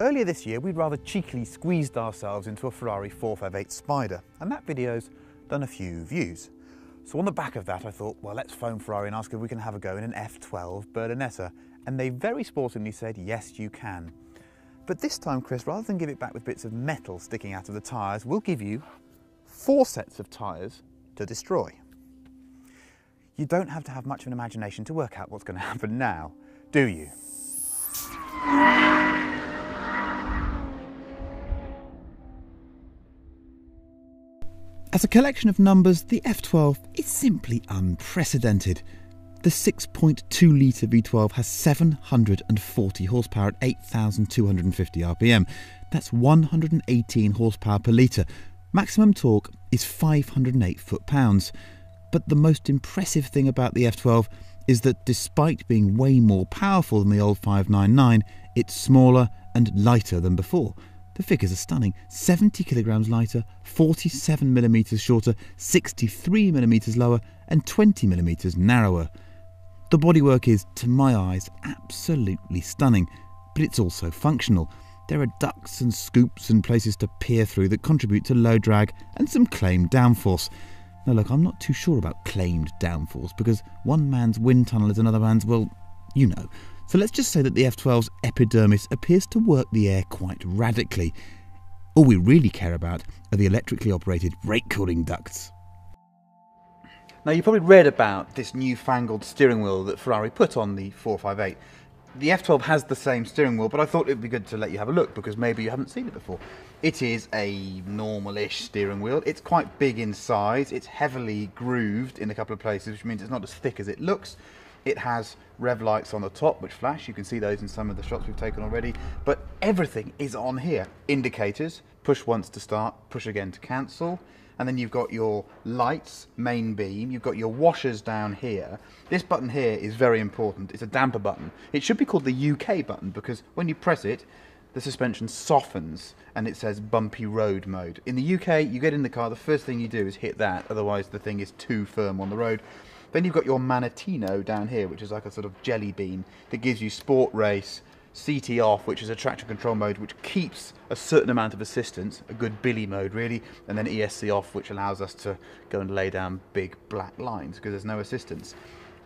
Earlier this year, we'd rather cheekily squeezed ourselves into a Ferrari 458 Spider, and that video's done a few views. So on the back of that, I thought, well, let's phone Ferrari and ask if we can have a go in an F12 Berlinetta. And they very sportingly said, yes, you can. But this time, Chris, rather than give it back with bits of metal sticking out of the tyres, we'll give you 4 sets of tyres to destroy. You don't have to have much of an imagination to work out what's going to happen now, do you? As a collection of numbers, the F12 is simply unprecedented. The 6.2 litre V12 has 740 horsepower at 8,250 RPM. That's 118 horsepower per litre. Maximum torque is 508 foot-pounds. But the most impressive thing about the F12 is that despite being way more powerful than the old 599, it's smaller and lighter than before. The figures are stunning: 70 kilograms lighter, 47 millimeters shorter, 63 millimeters lower and 20 millimeters narrower. The bodywork is, to my eyes, absolutely stunning, but it's also functional. There are ducts and scoops and places to peer through that contribute to low drag and some claimed downforce. Now look, I'm not too sure about claimed downforce because one man's wind tunnel is another man's, well, you know. So let's just say that the F12's epidermis appears to work the air quite radically. All we really care about are the electrically operated brake cooling ducts. Now, you probably read about this newfangled steering wheel that Ferrari put on the 458. The F12 has the same steering wheel, but I thought it would be good to let you have a look because maybe you haven't seen it before. It is a normal-ish steering wheel. It's quite big in size. It's heavily grooved in a couple of places, which means it's not as thick as it looks. It has rev lights on the top which flash. You can see those in some of the shots we've taken already. But everything is on here. Indicators, push once to start, push again to cancel. And then you've got your lights, main beam. You've got your washers down here. This button here is very important. It's a damper button. It should be called the UK button because when you press it, the suspension softens and it says bumpy road mode. In the UK, you get in the car, the first thing you do is hit that, otherwise the thing is too firm on the road. Then you've got your Manatino down here, which is like a sort of jelly bean that gives you sport race, CT off, which is a traction control mode, which keeps a certain amount of assistance, a good Billy mode really, and then ESC off, which allows us to go and lay down big black lines because there's no assistance.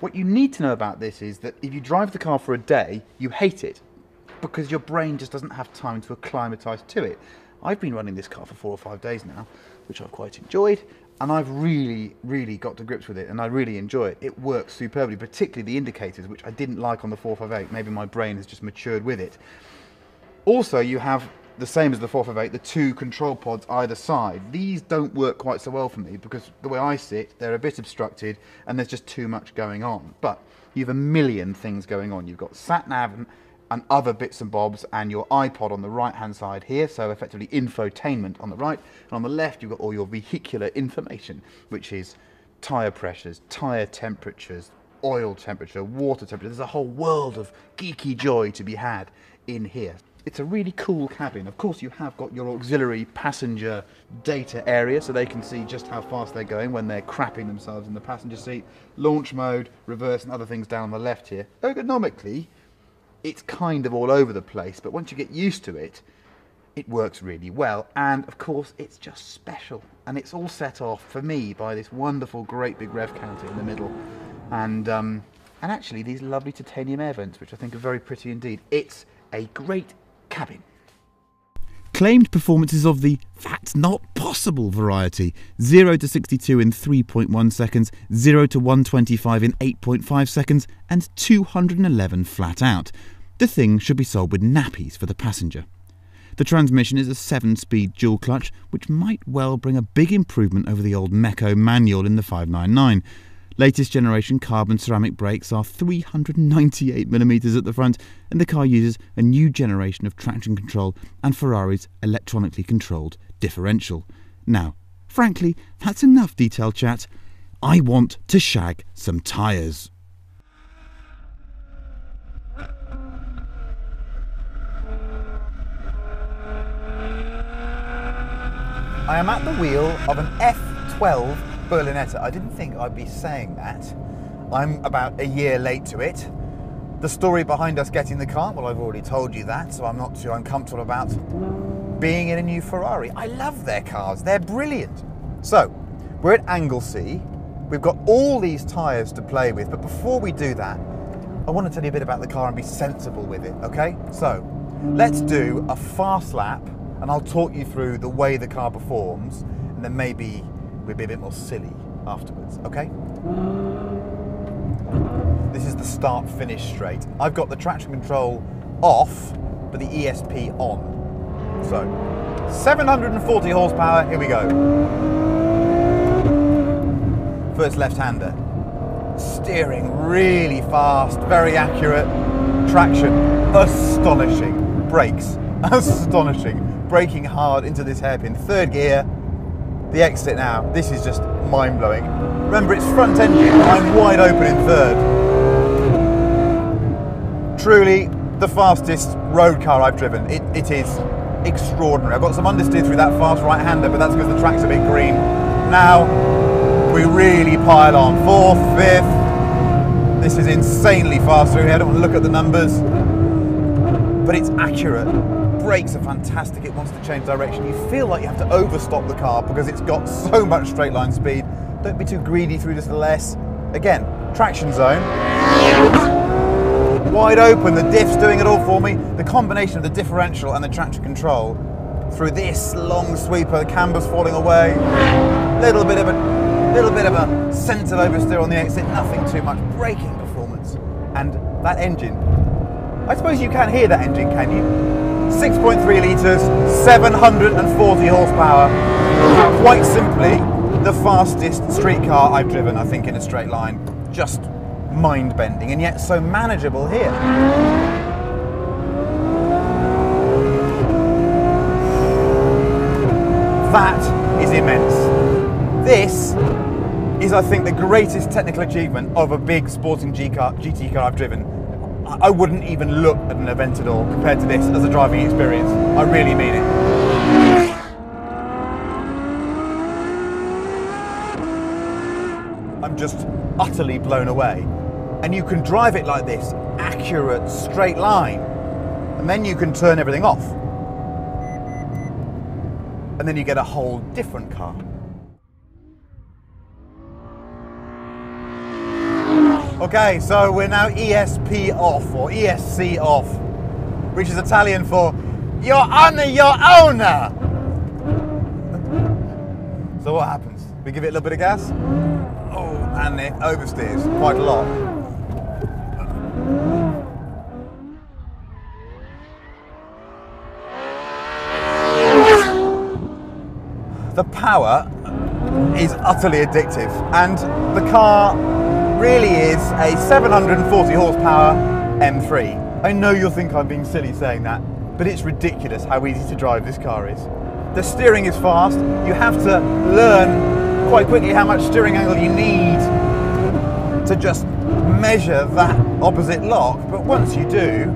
What you need to know about this is that if you drive the car for a day, you hate it because your brain just doesn't have time to acclimatise to it. I've been running this car for 4 or 5 days now, which I've quite enjoyed, and I've really got to grips with it, and I really enjoy it. It works superbly, particularly the indicators, which I didn't like on the 458. Maybe my brain has just matured with it. Also, you have, the same as the 458, the 2 control pods either side. These don't work quite so well for me because the way I sit, they're a bit obstructed and there's just too much going on. But you have a million things going on. You've got sat-nav and other bits and bobs, and your iPod on the right hand side here, so effectively infotainment on the right, and on the left you've got all your vehicular information, which is tyre pressures, tyre temperatures, oil temperature, water temperature. There's a whole world of geeky joy to be had in here. It's a really cool cabin. Of course you have got your auxiliary passenger data area so they can see just how fast they're going when they're crapping themselves in the passenger seat. Launch mode, reverse and other things down on the left here. Ergonomically, it's kind of all over the place, but once you get used to it, it works really well. And of course, it's just special. And it's all set off for me by this wonderful, great big rev counter in the middle. And actually these lovely titanium air vents, which I think are very pretty indeed. It's a great cabin. Claimed performances of the "that's not possible" variety: 0 to 62 in 3.1 seconds, 0 to 125 in 8.5 seconds, and 211 flat out. The thing should be sold with nappies for the passenger. The transmission is a 7-speed dual clutch, which might well bring a big improvement over the old Mecco manual in the 599. Latest generation carbon ceramic brakes are 398mm at the front, and the car uses a new generation of traction control and Ferrari's electronically controlled differential. Now, frankly, that's enough detailed chat. I want to shag some tyres. I am at the wheel of an F12 Berlinetta. I didn't think I'd be saying that. I'm about a year late to it, The story behind us getting the car, well, I've already told you that, so I'm not too uncomfortable about being in a new Ferrari. I love their cars, they're brilliant. So, we're at Anglesey. We've got all these tyres to play with, but before we do that, I want to tell you a bit about the car and be sensible with it, okay? So, let's do a fast lap, and I'll talk you through the way the car performs, and then maybe we'll be a bit more silly afterwards, okay? This is the start-finish straight. I've got the traction control off, but the ESP on. So, 740 horsepower, here we go. First left-hander. Steering really fast, very accurate. Traction, astonishing. Brakes, astonishing. Braking hard into this hairpin. Third gear, the exit now. This is just mind-blowing. Remember, it's front engine, I'm wide open in third. Truly the fastest road car I've driven. It is extraordinary. I've got some understeer through that fast right-hander, but that's because the track's a bit green. Now, we really pile on. Fourth, fifth. This is insanely fast through here. I don't want to look at the numbers, but it's accurate. Brakes are fantastic. It wants to change direction. You feel like you have to overstop the car because it's got so much straight line speed. Don't be too greedy through this little S. Again, traction zone. Wide open, the diff's doing it all for me. The combination of the differential and the traction control through this long sweeper, the camber's falling away. Little bit of a centre oversteer on the exit, nothing too much. Braking performance. And that engine, I suppose you can hear that engine, can you? 6.3 litres, 740 horsepower. Quite simply, the fastest street car I've driven, I think, in a straight line. Just mind-bending, and yet so manageable here. That is immense. This is, I think, the greatest technical achievement of a big sporting GT car I've driven. I wouldn't even look at an Aventador compared to this as a driving experience. I really mean it. I'm just utterly blown away. And you can drive it like this, accurate, straight line. And then you can turn everything off. And then you get a whole different car. Okay, so we're now ESP off, or ESC off, which is Italian for your honor, your owner. So what happens? We give it a little bit of gas. Oh, and it oversteers quite a lot. The power is utterly addictive, and the car really is a 740 horsepower M3. I know you'll think I'm being silly saying that, but it's ridiculous how easy to drive this car is. The steering is fast. You have to learn quite quickly how much steering angle you need to just measure that opposite lock, but once you do,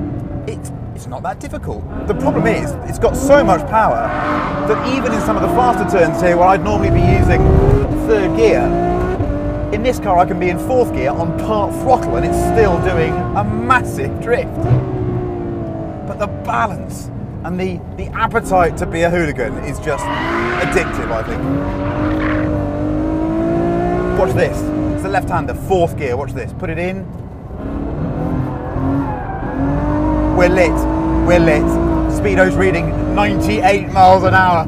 it's not that difficult. The problem is, it's got so much power that even in some of the faster turns here where I'd normally be using third gear, in this car I can be in fourth gear on part throttle and it's still doing a massive drift. But the balance and the appetite to be a hooligan is just addictive, I think. Watch this. It's the left-hander, fourth gear. Watch this. Put it in. We're lit. We're lit. Speedo's reading 98 miles an hour.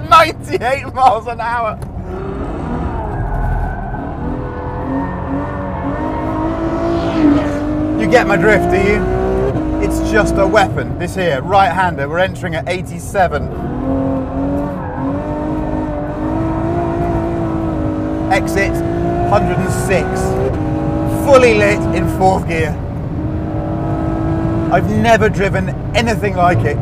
98 miles an hour. You get my drift, do you? It's just a weapon. This here, right-hander. We're entering at 87. Exit 106. Fully lit in fourth gear. I've never driven anything like it.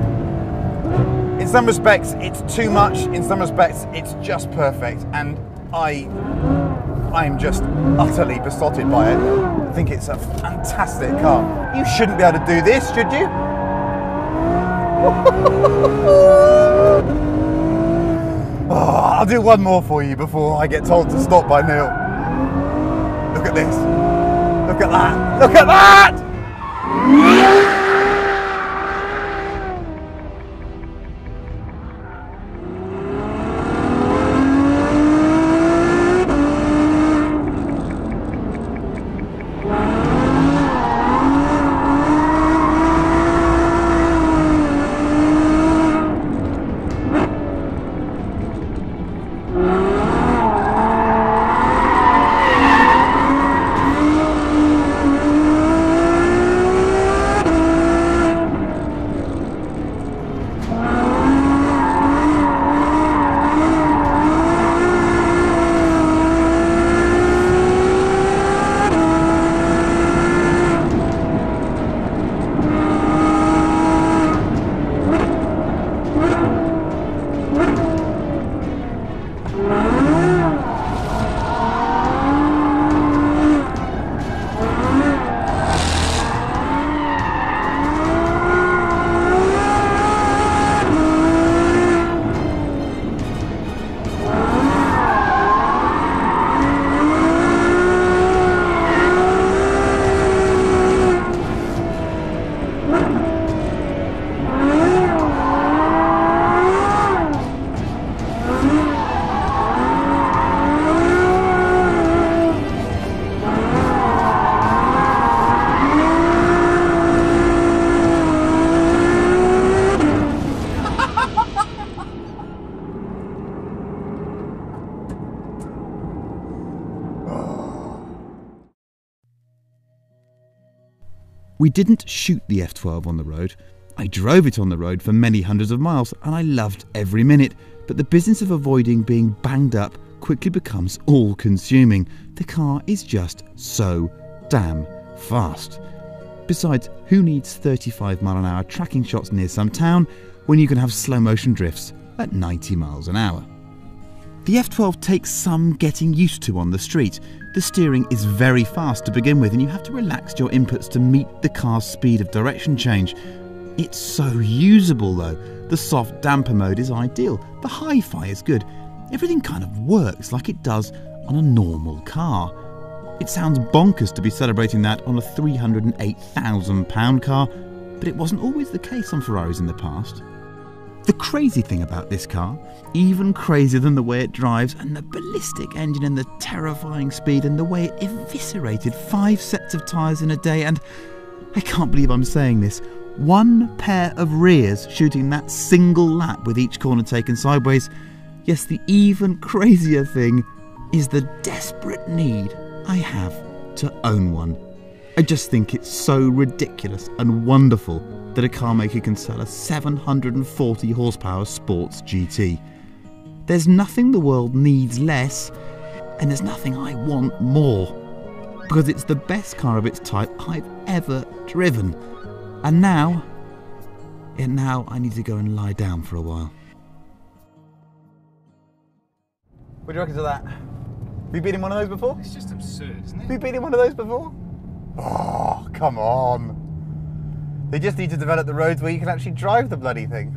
In some respects, it's too much. In some respects, it's just perfect. And I'm just utterly besotted by it. I think it's a fantastic car. You shouldn't be able to do this, should you? Oh, I'll do one more for you before I get told to stop by Neil. Look at this. Look at that. Look at that! We didn't shoot the F12 on the road. I drove it on the road for many hundreds of miles and I loved every minute, but the business of avoiding being banged up quickly becomes all-consuming. The car is just so damn fast. Besides, who needs 35-mile-an-hour tracking shots near some town when you can have slow-motion drifts at 90 miles an hour? The F12 takes some getting used to on the street. The steering is very fast to begin with and you have to relax your inputs to meet the car's speed of direction change. It's so usable though. The soft damper mode is ideal, the hi-fi is good. Everything kind of works like it does on a normal car. It sounds bonkers to be celebrating that on a £308,000 car, but it wasn't always the case on Ferraris in the past. The crazy thing about this car, even crazier than the way it drives and the ballistic engine and the terrifying speed and the way it eviscerated 5 sets of tyres in a day and, I can't believe I'm saying this, 1 pair of rears shooting that single lap with each corner taken sideways. Yes, the even crazier thing is the desperate need I have to own one. I just think it's so ridiculous and wonderful that a car maker can sell a 740 horsepower sports GT. There's nothing the world needs less, and there's nothing I want more, because it's the best car of its type I've ever driven. And now I need to go and lie down for a while. What do you reckon to that? Have you been in one of those before? It's just absurd, isn't it? Have you been in one of those before? Oh, come on. They just need to develop the roads where you can actually drive the bloody thing.